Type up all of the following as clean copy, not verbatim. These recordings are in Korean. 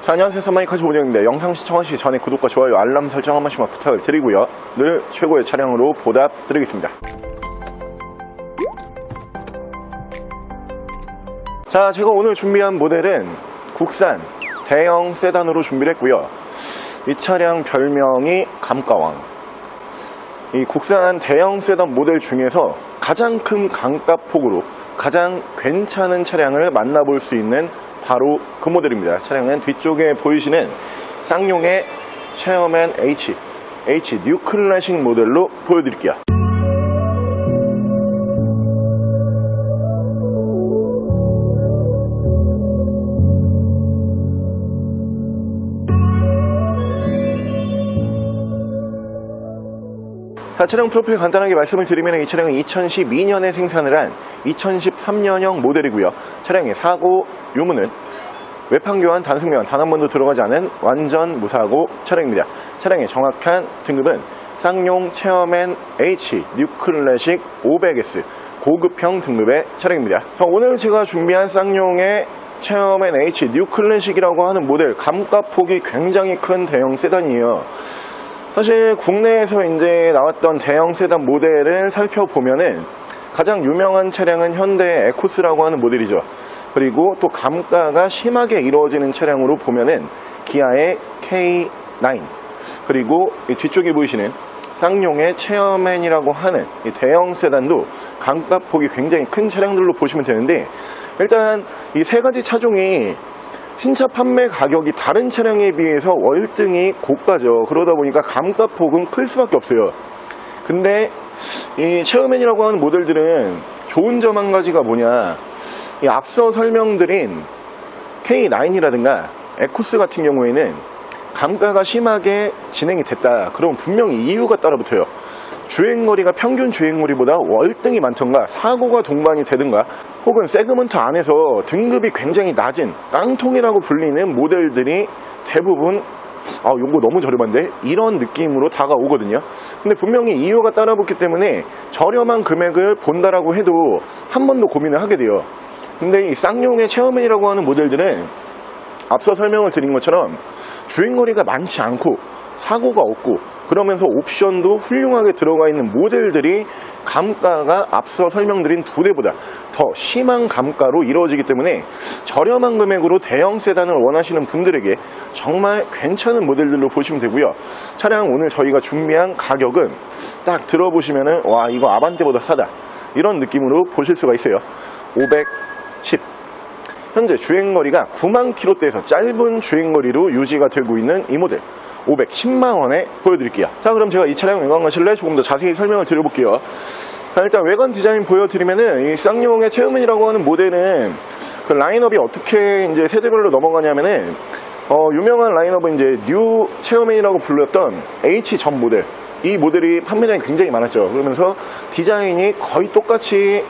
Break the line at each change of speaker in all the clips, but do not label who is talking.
자, 안녕하세요. 선마이카즈 오정입니다. 영상 시청하시기 전에 구독과 좋아요, 알람 설정 한 번씩만 부탁을 드리고요. 늘 최고의 차량으로 보답드리겠습니다. 자, 제가 오늘 준비한 모델은 국산 대형 세단으로 준비를 했고요. 이 차량 별명이 감가왕. 이 국산 대형 세단 모델 중에서 가장 큰 강가폭으로 가장 괜찮은 차량을 만나볼 수 있는 바로 그 모델입니다. 차량은 뒤쪽에 보이시는 쌍용의 체어맨 H 뉴 클래식 모델로 보여드릴게요. 자, 차량 프로필 간단하게 말씀을 드리면 이 차량은 2012년에 생산을 한 2013년형 모델이고요. 차량의 사고 유무는 외판교환, 단승교환 단 한 번도 들어가지 않은 완전 무사고 차량입니다. 차량의 정확한 등급은 쌍용 체어맨 H 뉴 클래식 500S 고급형 등급의 차량입니다. 자, 오늘 제가 준비한 쌍용의 체어맨 H 뉴 클래식이라고 하는 모델, 감가폭이 굉장히 큰 대형 세단이에요. 사실 국내에서 이제 나왔던 대형 세단 모델을 살펴보면은 가장 유명한 차량은 현대의 에코스라고 하는 모델이죠. 그리고 또 감가가 심하게 이루어지는 차량으로 보면은 기아의 K9, 그리고 이 뒤쪽에 보이시는 쌍용의 체어맨이라고 하는 이 대형 세단도 감가폭이 굉장히 큰 차량들로 보시면 되는데, 일단 이 세 가지 차종이 신차 판매 가격이 다른 차량에 비해서 월등히 고가죠. 그러다 보니까 감가폭은 클 수밖에 없어요. 근데 이 체어맨이라고 하는 모델들은 좋은 점 한 가지가 뭐냐, 이 앞서 설명드린 K9이라든가 에코스 같은 경우에는 감가가 심하게 진행이 됐다. 그럼 분명히 이유가 따라붙어요. 주행거리가 평균 주행거리보다 월등히 많던가, 사고가 동반이 되든가, 혹은 세그먼트 안에서 등급이 굉장히 낮은 깡통이라고 불리는 모델들이 대부분 요거 너무 저렴한데? 이런 느낌으로 다가오거든요. 근데 분명히 이유가 따라붙기 때문에 저렴한 금액을 본다라고 해도 한 번 더 고민을 하게 돼요. 근데 이 쌍용의 체어맨이라고 하는 모델들은 앞서 설명을 드린 것처럼 주행거리가 많지 않고 사고가 없고, 그러면서 옵션도 훌륭하게 들어가 있는 모델들이 감가가 앞서 설명드린 두 대보다 더 심한 감가로 이루어지기 때문에 저렴한 금액으로 대형 세단을 원하시는 분들에게 정말 괜찮은 모델들로 보시면 되고요. 차량 오늘 저희가 준비한 가격은 딱 들어보시면은 와, 이거 아반떼보다 싸다, 이런 느낌으로 보실 수가 있어요. 510, 현재 주행거리가 9만 킬로대에서 짧은 주행거리로 유지가 되고 있는 이 모델 510만원에 보여드릴게요. 자, 그럼 제가 이 차량 외관과 실내 조금 더 자세히 설명을 드려볼게요. 자, 일단 외관 디자인 보여드리면은 이 쌍용의 체어맨이라고 하는 모델은 그 라인업이 어떻게 이제 세대별로 넘어가냐면은 유명한 라인업은 이제 뉴 체어맨이라고 불렸던 H 전 모델, 이 모델이 판매량이 굉장히 많았죠. 그러면서 디자인이 거의 똑같이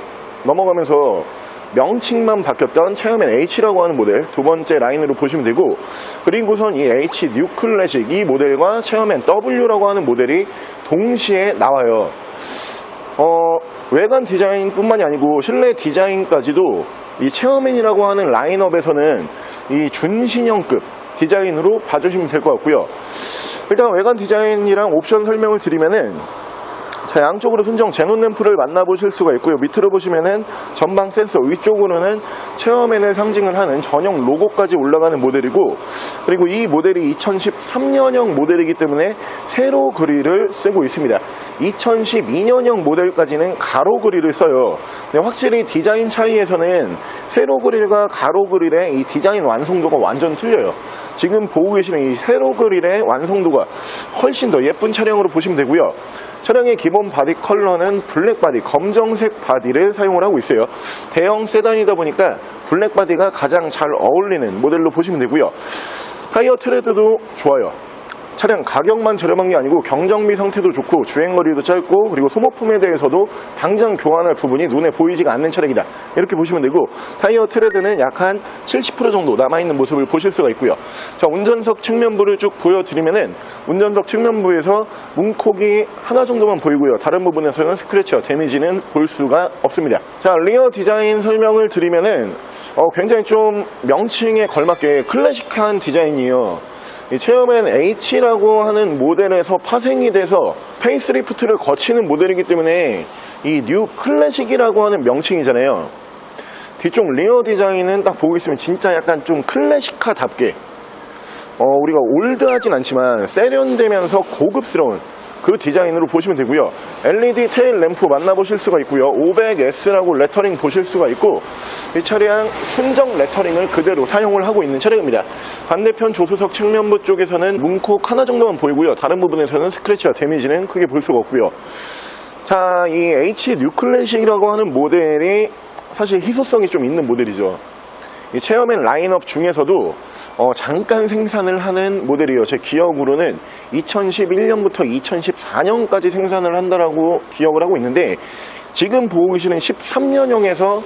넘어가면서 명칭만 바뀌었던 체어맨 H라고 하는 모델 두 번째 라인으로 보시면 되고, 그리고선 이 H 뉴 클래식 이 모델과 체어맨 W라고 하는 모델이 동시에 나와요. 외관 디자인 뿐만이 아니고 실내 디자인까지도 이 체어맨이라고 하는 라인업에서는 이 준신형급 디자인으로 봐주시면 될 것 같고요. 일단 외관 디자인이랑 옵션 설명을 드리면은, 자, 양쪽으로 순정 제논 램프를 만나보실 수가 있고요. 밑으로 보시면은 전방 센서, 위쪽으로는 체어맨을 상징을 하는 전용 로고까지 올라가는 모델이고, 그리고 이 모델이 2013년형 모델이기 때문에 세로 그릴을 쓰고 있습니다. 2012년형 모델까지는 가로 그릴을 써요. 근데 확실히 디자인 차이에서는 세로 그릴과 가로 그릴의 이 디자인 완성도가 완전 틀려요. 지금 보고 계시는 이 세로 그릴의 완성도가 훨씬 더 예쁜 차량으로 보시면 되고요. 차량의 기본 바디 컬러는 블랙 바디, 검정색 바디를 사용을 하고 있어요. 대형 세단이다 보니까 블랙 바디가 가장 잘 어울리는 모델로 보시면 되고요. 타이어 트레드도 좋아요. 차량 가격만 저렴한 게 아니고 경정비 상태도 좋고 주행거리도 짧고 그리고 소모품에 대해서도 당장 교환할 부분이 눈에 보이지가 않는 차량이다, 이렇게 보시면 되고, 타이어 트레드는 약 한 70% 정도 남아있는 모습을 보실 수가 있고요. 자, 운전석 측면부를 쭉 보여드리면은 운전석 측면부에서 문콕이 하나 정도만 보이고요. 다른 부분에서는 스크래치와 데미지는 볼 수가 없습니다. 자, 리어 디자인 설명을 드리면은 굉장히 좀 명칭에 걸맞게 클래식한 디자인이에요. 이 체어맨 H라고 하는 모델에서 파생이 돼서 페이스리프트를 거치는 모델이기 때문에 이 뉴 클래식이라고 하는 명칭이잖아요. 뒤쪽 리어 디자인은 딱 보고 있으면 진짜 약간 좀 클래식하답게 우리가 올드하진 않지만 세련되면서 고급스러운 그 디자인으로 보시면 되고요. LED 테일 램프 만나보실 수가 있고요. 500S라고 레터링 보실 수가 있고, 이 차량 순정 레터링을 그대로 사용을 하고 있는 차량입니다. 반대편 조수석 측면부 쪽에서는 문콕 하나 정도만 보이고요. 다른 부분에서는 스크래치와 데미지는 크게 볼 수가 없고요. 자, 이 H 뉴 클래식이라고 하는 모델이 사실 희소성이 좀 있는 모델이죠. 이 체어맨 라인업 중에서도 잠깐 생산을 하는 모델이에요. 제 기억으로는 2011년부터 2014년까지 생산을 한다라고 기억을 하고 있는데, 지금 보고 계시는 13년형에서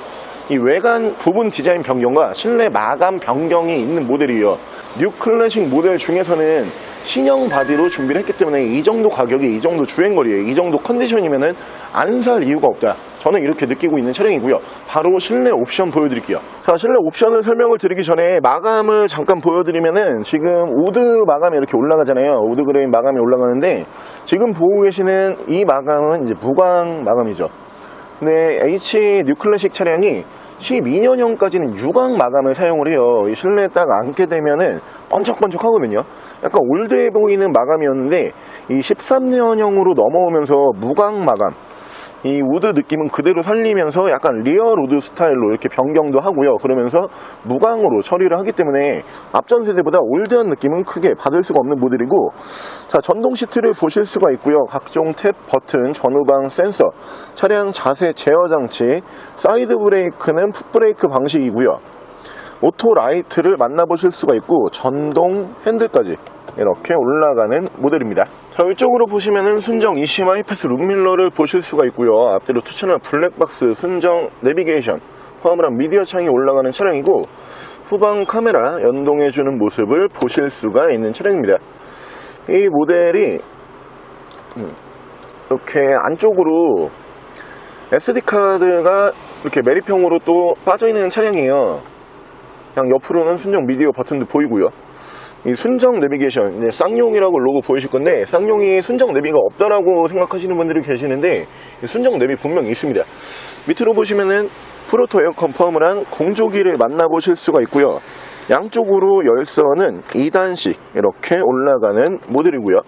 이 외관 부분 디자인 변경과 실내 마감 변경이 있는 모델이에요. 뉴 클래식 모델 중에서는 신형 바디로 준비를 했기 때문에 이 정도 가격에 이 정도 주행거리에 이 정도 컨디션이면은 안 살 이유가 없다, 저는 이렇게 느끼고 있는 차량이고요. 바로 실내 옵션 보여드릴게요. 자, 실내 옵션을 설명을 드리기 전에 마감을 잠깐 보여드리면은, 지금 우드 마감이 이렇게 올라가잖아요. 우드 그레인 마감이 올라가는데, 지금 보고 계시는 이 마감은 이제 무광 마감이죠. 근데 H 뉴 클래식 차량이 12년형까지는 유광 마감을 사용을 해요. 이 실내에 딱 앉게 되면은 번쩍번쩍 하거든요. 약간 올드해 보이는 마감이었는데, 이 13년형으로 넘어오면서 무광 마감, 이 우드 느낌은 그대로 살리면서 약간 리얼 우드 스타일로 이렇게 변경도 하고요. 그러면서 무광으로 처리를 하기 때문에 앞전 세대보다 올드한 느낌은 크게 받을 수가 없는 모델이고, 자, 전동 시트를 보실 수가 있고요. 각종 탭 버튼, 전후방 센서, 차량 자세 제어 장치, 사이드 브레이크는 풋브레이크 방식이고요. 오토 라이트를 만나보실 수가 있고, 전동 핸들까지 이렇게 올라가는 모델입니다. 자, 위쪽으로 보시면은 순정 이시마 하이패스 룸밀러를 보실 수가 있고요. 앞뒤로 투채널 블랙박스, 순정 내비게이션 포함을 한 미디어 창이 올라가는 차량이고, 후방 카메라 연동해주는 모습을 보실 수가 있는 차량입니다. 이 모델이 이렇게 안쪽으로 SD카드가 이렇게 매립형으로 또 빠져있는 차량이에요. 그냥 옆으로는 순정 미디어 버튼도 보이고요. 이 순정 내비게이션, 이제 쌍용이라고 로고 보이실 건데, 쌍용이 순정 내비가 없다라고 생각하시는 분들이 계시는데, 순정 내비 분명히 있습니다. 밑으로 보시면은 프로토 에어컨 포함을 한 공조기를 만나보실 수가 있고요. 양쪽으로 열선은 2단씩 이렇게 올라가는 모델이고요.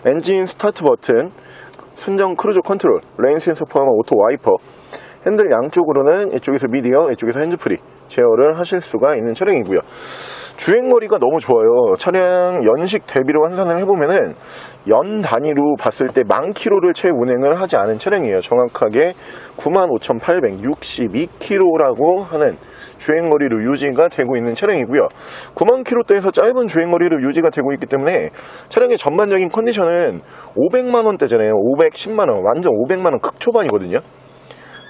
엔진 스타트 버튼, 순정 크루즈 컨트롤, 레인 센서 포함한 오토 와이퍼, 핸들 양쪽으로는 이쪽에서 미디어, 이쪽에서 핸즈프리 제어를 하실 수가 있는 차량이고요. 주행거리가 너무 좋아요. 차량 연식 대비로 환산을 해보면은 연 단위로 봤을 때 10,000km를 채 운행을 하지 않은 차량이에요. 정확하게 95,862km라고 하는 주행거리로 유지가 되고 있는 차량이고요. 90,000km대에서 짧은 주행거리로 유지가 되고 있기 때문에 차량의 전반적인 컨디션은 500만원대잖아요. 510만원, 완전 500만원 극초반이거든요.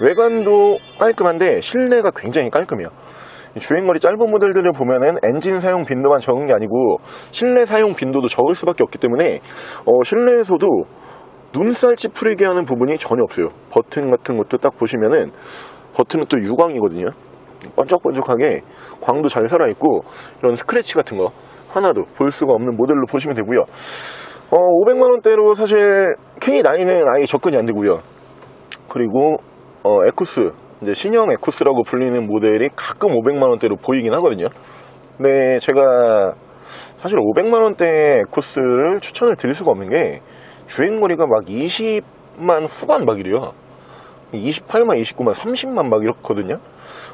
외관도 깔끔한데 실내가 굉장히 깔끔해요. 주행거리 짧은 모델들을 보면은 엔진 사용 빈도만 적은 게 아니고 실내 사용 빈도도 적을 수밖에 없기 때문에 실내에서도 눈살 찌푸리게 하는 부분이 전혀 없어요. 버튼 같은 것도 딱 보시면은 버튼은 또 유광이거든요. 번쩍번쩍하게 광도 잘 살아있고, 이런 스크래치 같은 거 하나도 볼 수가 없는 모델로 보시면 되고요. 500만원대로 사실 K9은 아예 접근이 안 되고요. 그리고 에쿠스, 이제 신형 에쿠스라고 불리는 모델이 가끔 500만원대로 보이긴 하거든요. 근데 제가 사실 500만원대 에쿠스를 추천을 드릴 수가 없는 게, 주행거리가 막 20만 후반 막 이래요. 28만, 29만, 30만 막 이렇거든요.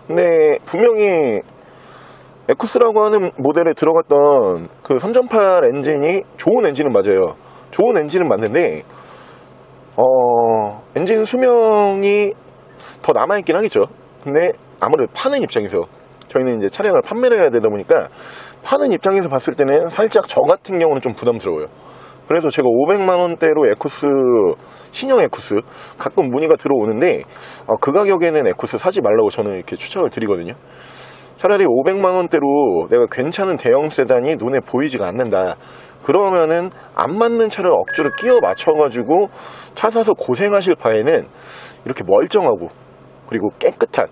근데 분명히 에쿠스라고 하는 모델에 들어갔던 그 3.8 엔진이 좋은 엔진은 맞아요. 좋은 엔진은 맞는데 엔진 수명이 더 남아있긴 하겠죠. 근데 아무래도 파는 입장에서, 저희는 이제 차량을 판매를 해야 되다 보니까 파는 입장에서 봤을 때는 살짝 저 같은 경우는 좀 부담스러워요. 그래서 제가 500만원대로 에쿠스, 신형 에쿠스 가끔 문의가 들어오는데 그 가격에는 에쿠스 사지 말라고 저는 이렇게 추천을 드리거든요. 차라리 500만원대로 내가 괜찮은 대형 세단이 눈에 보이지가 않는다, 그러면은 안 맞는 차를 억지로 끼워 맞춰가지고 차 사서 고생하실 바에는 이렇게 멀쩡하고 그리고 깨끗한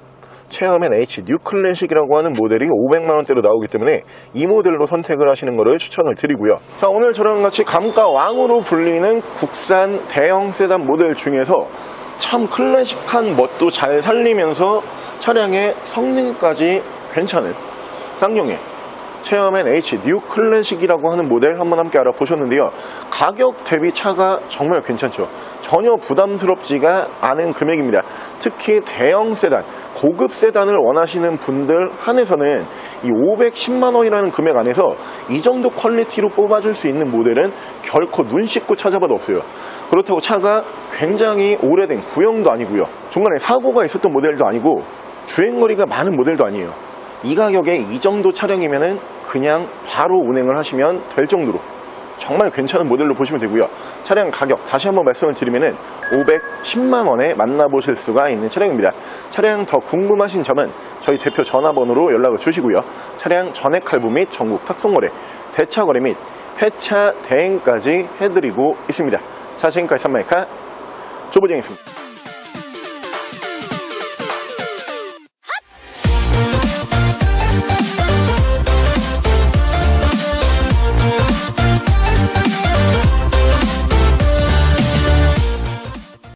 체어맨 H 뉴 클래식이라고 하는 모델이 500만원대로 나오기 때문에 이 모델로 선택을 하시는 것을 추천을 드리고요. 자, 오늘 저랑 같이 감가 왕으로 불리는 국산 대형 세단 모델 중에서 참 클래식한 멋도 잘 살리면서 차량의 성능까지 괜찮은 쌍용의 체어맨 H 뉴 클래식이라고 하는 모델 한번 함께 알아보셨는데요. 가격 대비 차가 정말 괜찮죠. 전혀 부담스럽지가 않은 금액입니다. 특히 대형 세단, 고급 세단을 원하시는 분들 한해서는 이 510만원이라는 금액 안에서 이 정도 퀄리티로 뽑아줄 수 있는 모델은 결코 눈 씻고 찾아봐도 없어요. 그렇다고 차가 굉장히 오래된 구형도 아니고요, 중간에 사고가 있었던 모델도 아니고 주행거리가 많은 모델도 아니에요. 이 가격에 이 정도 차량이면은 그냥 바로 운행을 하시면 될 정도로 정말 괜찮은 모델로 보시면 되고요. 차량 가격 다시 한번 말씀을 드리면은 510만원에 만나보실 수가 있는 차량입니다. 차량 더 궁금하신 점은 저희 대표 전화번호로 연락을 주시고요. 차량 전액 할부 및 전국 탁송거래, 대차거래 및 폐차 대행까지 해드리고 있습니다. 자, 지금까지 산마이카 조보정이었습니다.